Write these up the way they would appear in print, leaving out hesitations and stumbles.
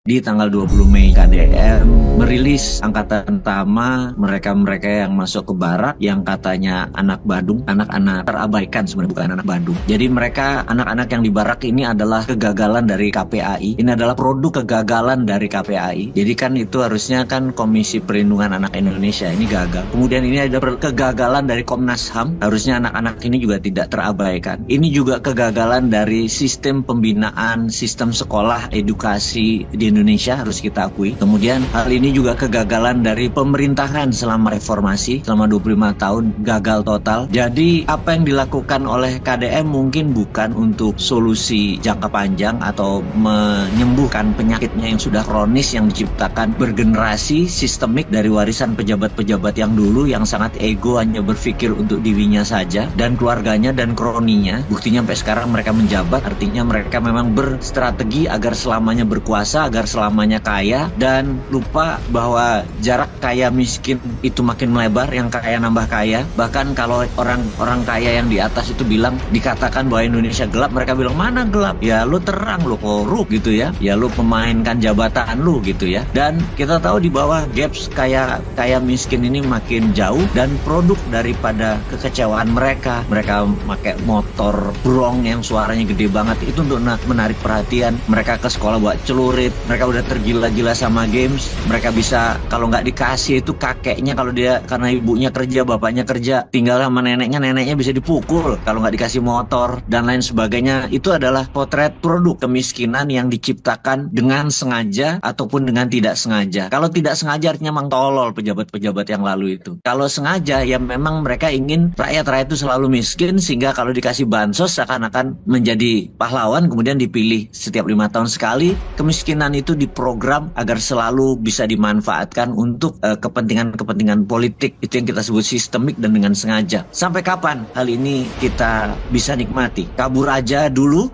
di tanggal 20 Mei KDM merilis angkatan pertama mereka-mereka yang masuk ke barak yang katanya anak Badung, anak-anak terabaikan sebenarnya, bukan anak Badung. Jadi mereka anak-anak yang di barak ini adalah kegagalan dari KPAI. Ini adalah produk kegagalan dari KPAI. Jadi kan itu harusnya kan Komisi Perlindungan Anak Indonesia ini gagal. Kemudian ini ada kegagalan dari Komnas HAM. Harusnya anak-anak ini juga tidak terabaikan. Ini juga kegagalan dari sistem pembinaan, sistem sekolah, edukasi di Indonesia, harus kita akui. Kemudian hal ini juga kegagalan dari pemerintahan selama reformasi, selama 25 tahun gagal total. Jadi apa yang dilakukan oleh KDM mungkin bukan untuk solusi jangka panjang atau menyembuhkan penyakitnya yang sudah kronis yang diciptakan bergenerasi sistemik dari warisan pejabat-pejabat yang dulu yang sangat ego, hanya berpikir untuk dirinya saja dan keluarganya dan kroninya. Buktinya sampai sekarang mereka menjabat, artinya mereka memang berstrategi agar selamanya berkuasa, agar selamanya kaya, dan lupa bahwa jarak kaya miskin itu makin melebar, yang kaya nambah kaya. Bahkan kalau orang kaya yang di atas itu bilang, dikatakan bahwa Indonesia gelap, mereka bilang mana gelap? Ya lu terang, lu korup gitu ya. Ya lu memainkan jabatan lu gitu ya. Dan kita tahu di bawah gaps kaya miskin ini makin jauh, dan produk daripada kekecewaan mereka pakai motor brong yang suaranya gede banget itu untuk menarik perhatian. Mereka ke sekolah buat celurit, mereka udah tergila-gila sama games. Mereka bisa, kalau nggak dikasih itu kakeknya, kalau dia karena ibunya kerja, bapaknya kerja, tinggal sama neneknya bisa dipukul kalau nggak dikasih motor dan lain sebagainya. Itu adalah potret produk kemiskinan yang diciptakan dengan sengaja ataupun dengan tidak sengaja. Kalau tidak sengaja artinya memang tolol pejabat-pejabat yang lalu itu. Kalau sengaja ya memang mereka ingin rakyat-rakyat itu selalu miskin, sehingga kalau dikasih bansos seakan-akan menjadi pahlawan, kemudian dipilih setiap 5 tahun sekali. Kemiskinan itu diprogram agar selalu bisa dimanfaatkan untuk kepentingan-kepentingan politik. Itu yang kita sebut sistemik dan dengan sengaja. Sampai kapan hal ini kita bisa nikmati? Kabur aja dulu?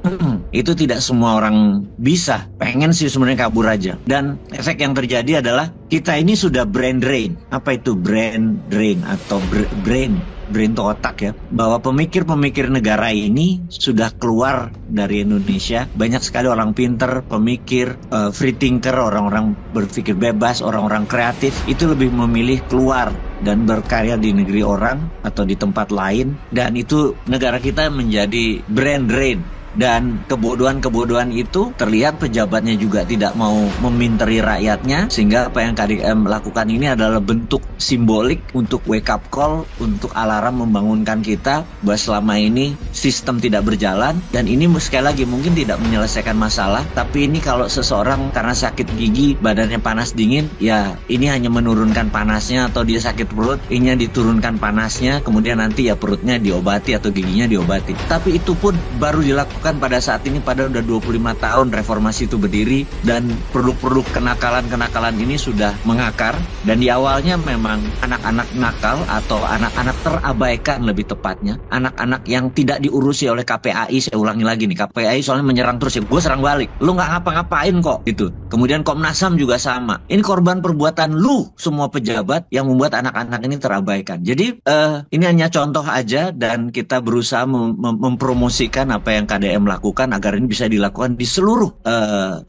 Itu tidak semua orang bisa. Pengen sih sebenarnya kabur aja. Dan efek yang terjadi adalah kita ini sudah brain drain. Apa itu brain drain atau brain itu otak ya, bahwa pemikir-pemikir negara ini sudah keluar dari Indonesia. Banyak sekali orang pinter, pemikir, free thinker, orang-orang berpikir bebas, orang-orang kreatif itu lebih memilih keluar dan berkarya di negeri orang atau di tempat lain, dan itu negara kita menjadi brain drain. Dan kebodohan-kebodohan itu terlihat pejabatnya juga tidak mau meminteri rakyatnya, sehingga apa yang KDM lakukan ini adalah bentuk simbolik untuk wake up call, untuk alarm membangunkan kita bahwa selama ini sistem tidak berjalan. Dan ini sekali lagi mungkin tidak menyelesaikan masalah, tapi ini kalau seseorang karena sakit gigi badannya panas dingin, ya ini hanya menurunkan panasnya, atau dia sakit perut ini diturunkan panasnya, kemudian nanti ya perutnya diobati atau giginya diobati. Tapi itu pun baru dilakukan pada saat ini, pada udah 25 tahun reformasi itu berdiri, dan produk-produk kenakalan-kenakalan ini sudah mengakar. Dan di awalnya memang anak-anak nakal atau anak-anak terabaikan, lebih tepatnya anak-anak yang tidak diurusi oleh KPAI. Saya ulangi lagi nih, KPAI soalnya menyerang terus ya, gue serang balik, lu nggak ngapa-ngapain kok gitu. Kemudian Komnas HAM juga sama, ini korban perbuatan lu semua pejabat yang membuat anak-anak ini terabaikan. Jadi ini hanya contoh aja, dan kita berusaha mempromosikan apa yang KDM melakukan agar ini bisa dilakukan di seluruh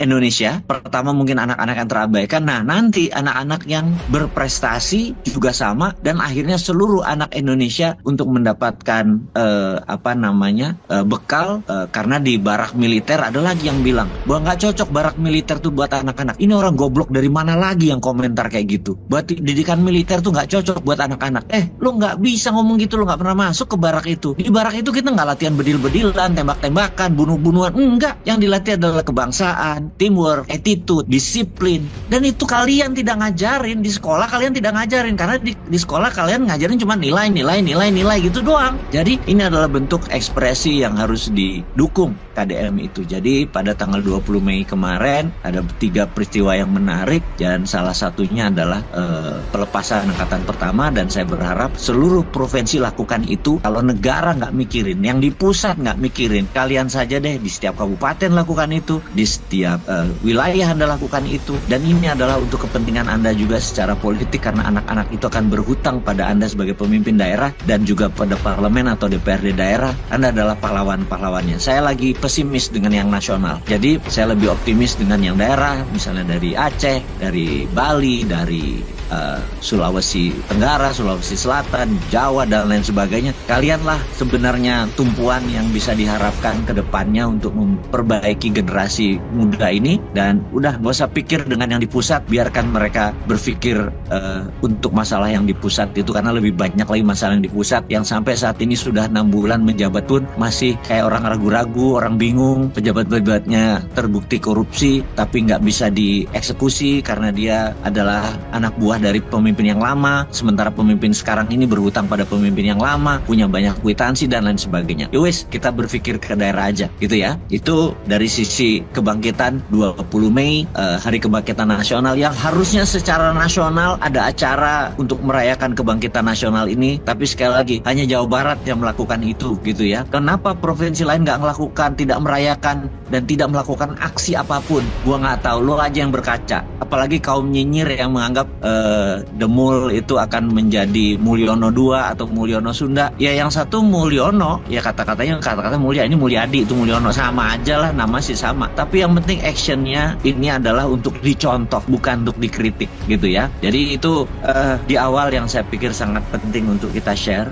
Indonesia. Pertama mungkin anak-anak yang terabaikan, nah nanti anak-anak yang berprestasi juga sama, dan akhirnya seluruh anak Indonesia untuk mendapatkan bekal, karena di barak militer ada lagi yang bilang bahwa nggak cocok barak militer tuh buat anak-anak. Ini orang goblok dari mana lagi yang komentar kayak gitu? Buat didikan militer tuh nggak cocok buat anak-anak. Lu nggak bisa ngomong gitu, lu nggak pernah masuk ke barak itu. Di barak itu kita nggak latihan bedil-bedilan, tembak-tembakan, bunuh-bunuhan, enggak. Yang dilatih adalah kebangsaan, teamwork, attitude, disiplin. Dan itu kalian tidak ngajarin di sekolah, kalian tidak ngajarin, karena di sekolah kalian ngajarin cuma nilai gitu doang. Jadi ini adalah bentuk ekspresi yang harus didukung KDM itu. Jadi pada tanggal 20 Mei kemarin ada 3 peristiwa yang menarik, dan salah satunya adalah pelepasan angkatan pertama, dan saya berharap seluruh provinsi lakukan itu. Kalau negara nggak mikirin, yang di pusat nggak mikirin, kalian saja deh di setiap kabupaten lakukan itu, di setiap wilayah Anda lakukan itu. Dan ini adalah untuk kepentingan Anda juga secara politik, karena anak-anak itu akan berhutang pada Anda sebagai pemimpin daerah dan juga pada parlemen atau DPRD daerah. Anda adalah pahlawan-pahlawannya. Saya lagi pesimis dengan yang nasional. Jadi saya lebih optimis dengan yang daerah, misalnya dari Aceh, dari Bali, dari Sulawesi Tenggara, Sulawesi Selatan, Jawa, dan lain sebagainya. Kalianlah sebenarnya tumpuan yang bisa diharapkan ke depannya untuk memperbaiki generasi muda ini. Dan udah gak usah pikir dengan yang di pusat, biarkan mereka berpikir untuk masalah yang di pusat itu, karena lebih banyak lagi masalah yang di pusat yang sampai saat ini sudah 6 bulan menjabat pun masih kayak orang ragu-ragu, orang bingung, pejabat-pejabatnya terbukti korupsi tapi nggak bisa dieksekusi karena dia adalah anak buah dari pemimpin yang lama, sementara pemimpin sekarang ini berhutang pada pemimpin yang lama, punya banyak kwitansi dan lain sebagainya. Yowes, kita berpikir ke daerah aja gitu ya. Itu dari sisi kebangkitan 20 Mei, Hari Kebangkitan Nasional, yang harusnya secara nasional ada acara untuk merayakan kebangkitan nasional ini, tapi sekali lagi hanya Jawa Barat yang melakukan itu gitu ya. Kenapa provinsi lain nggak melakukan, tidak merayakan dan tidak melakukan aksi apapun? Gua nggak tahu, lo aja yang berkaca. Apalagi kaum nyinyir yang menganggap Demul itu akan menjadi Mulyono II atau Mulyono Sunda. Ya yang satu Mulyono, ya kata-katanya kata-kata Mulya, ini Mulyadi, itu Mulyono, sama aja lah, nama sih sama. Tapi yang penting actionnya ini adalah untuk dicontoh, bukan untuk dikritik gitu ya. Jadi itu di awal yang saya pikir sangat penting untuk kita share.